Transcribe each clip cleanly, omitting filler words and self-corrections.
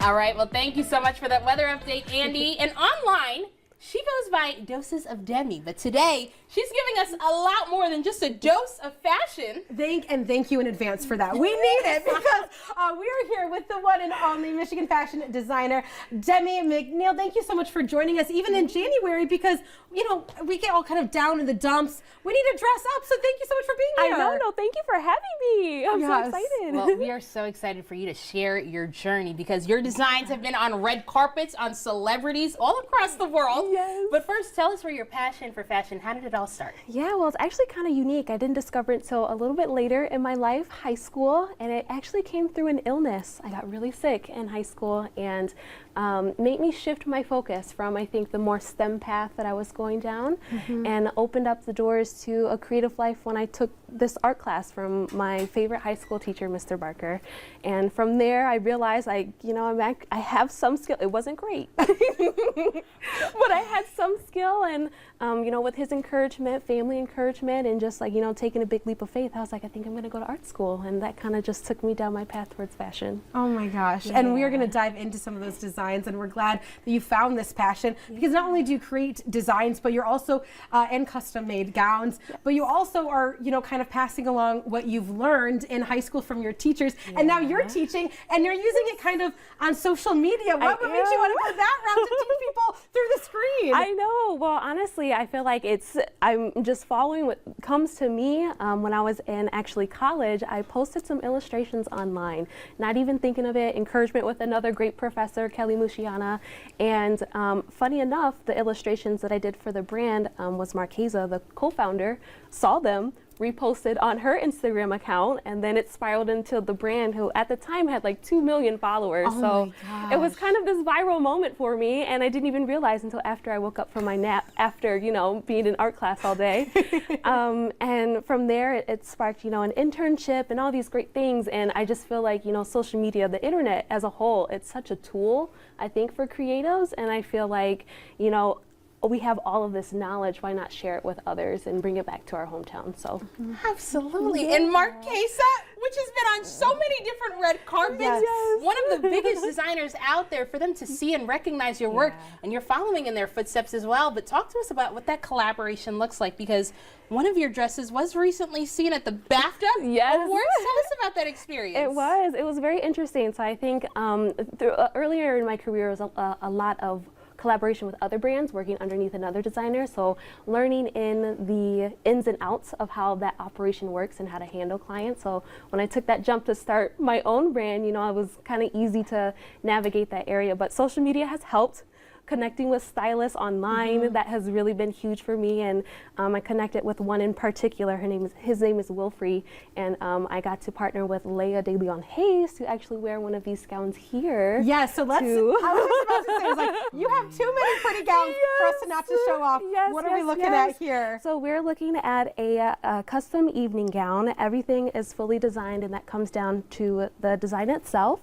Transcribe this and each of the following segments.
All right, well, thank you so much for that weather update, Andy. And online, she goes by Doses of Demi, but today she's giving us a lot more than just a dose of fashion. Thank you in advance for that. We need it because we are here with the one and only Michigan fashion designer, Demi McNeal. Thank you so much for joining us, even in January, because, you know, we get all kind of down in the dumps. We need to dress up, so thank you so much for being here. I know, no, thank you for having me. I'm so excited. Well, we are so excited for you to share your journey because your designs have been on red carpets, on celebrities all across the world. Yes. But first, tell us where your passion for fashion, how did it all start? Yeah, well, it's actually kind of unique. I didn't discover it until a little bit later in my life, high school, and it actually came through an illness. I got really sick in high school and made me shift my focus from, I think, the more STEM path that I was going down and opened up the doors to a creative life when I took this art class from my favorite high school teacher, Mr. Barker. And from there, I realized I have some skill. It wasn't great, but I had some skill, and you know, with his encouragement, family encouragement, and just like, you know, taking a big leap of faith, I was like, I think I'm going to go to art school, and that kind of just took me down my path towards fashion. Oh my gosh. Yeah. And we are going to dive into some of those designs, and we're glad that you found this passion because not only do you create designs, but you're also in custom made gowns, but you also are, you know, kind of passing along what you've learned in high school from your teachers, and now you're teaching and you're using it kind of on social media. What made you want to go that route to teach people through the screen? I know. Well, honestly, I feel like I'm just following what comes to me. When I was in actually college, I posted some illustrations online, not even thinking of it, encouragement with another great professor, Kelly Musciana. And funny enough, the illustrations that I did for the brand was Marquesa, the co-founder, saw them, reposted on her Instagram account, and then it spiraled into the brand, who at the time had like 2 million followers. So it was kind of this viral moment for me, and I didn't even realize until after I woke up from my nap after, you know, being in art class all day. And from there it sparked, you know, an internship and all these great things. And I just feel like, you know, social media, the internet as a whole, it's such a tool, I think, for creatives. And I feel like, you know, we have all of this knowledge, why not share it with others and bring it back to our hometown? So absolutely. And Marquesa, which has been on so many different red carpets, one of the biggest designers out there, for them to see and recognize your work, and you're following in their footsteps as well. But talk to us about what that collaboration looks like, because one of your dresses was recently seen at the BAFTA Awards. Tell us about that experience. It was very interesting. So I think earlier in my career was a lot of collaboration with other brands, working underneath another designer. So learning in the ins and outs of how that operation works and how to handle clients. So when I took that jump to start my own brand, you know, it was kind of easy to navigate that area. But social media has helped. Connecting with stylists online, that has really been huge for me, and I connected with one in particular. His name is Wilfrey, and I got to partner with Leah De Leon Hayes to actually wear one of these gowns here. Yeah, so let's. I was just about to say, it's like, you have too many pretty gowns for us to not to show off. What are we looking at here? So we're looking at a custom evening gown. Everything is fully designed, and that comes down to the design itself.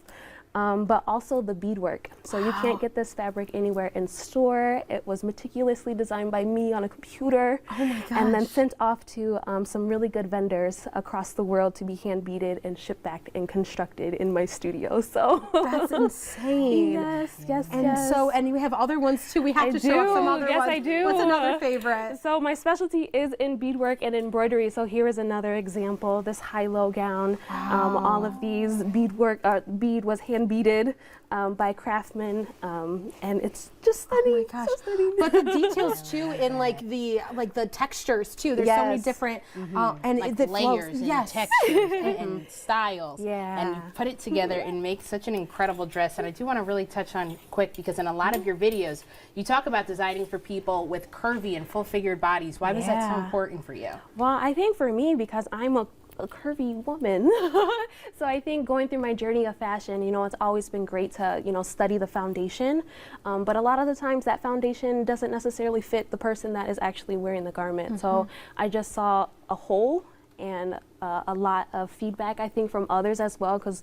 But also the beadwork. So you can't get this fabric anywhere in store. It was meticulously designed by me on a computer. Oh my gosh. And then sent off to some really good vendors across the world to be hand beaded and shipped back and constructed in my studio. So that's insane. Yes. And we have other ones too. We have to show off some other ones. Yes, I do. What's another favorite? So my specialty is in beadwork and embroidery. So here is another example. This high-low gown. All of these beadwork, bead was hand beaded by craftsmen, and it's just stunning. Oh my gosh. So stunning. But the details too, in like the textures too. There's so many different and like the layers and textures and styles. Yeah. And you put it together and make such an incredible dress. And I do want to really touch on quick, because in a lot of your videos, you talk about designing for people with curvy and full-figured bodies. Why was that so important for you? Well, I think for me, because I'm a curvy woman. So I think going through my journey of fashion, you know, it's always been great to, you know, study the foundation. But a lot of the times that foundation doesn't necessarily fit the person that is actually wearing the garment. So I just saw a hole and a lot of feedback, I think, from others as well, because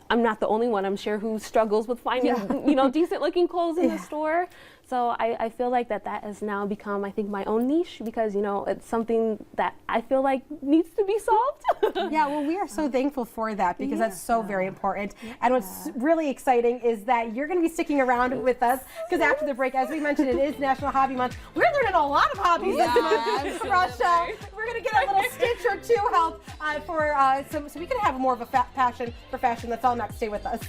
I'm not the only one, I'm sure, who struggles with finding, you know, decent looking clothes in the store. So I feel like that has now become, I think, my own niche, because, you know, it's something that I feel like needs to be solved. Yeah, well, we are so thankful for that, because that's so very important. And what's really exciting is that you're going to be sticking around with us, because after the break, as we mentioned, it is National Hobby Month. We're learning a lot of hobbies this month. Rochelle, we're going to get a little stitch or two help so we can have more of a passion for fashion. That's all next. Stay with us.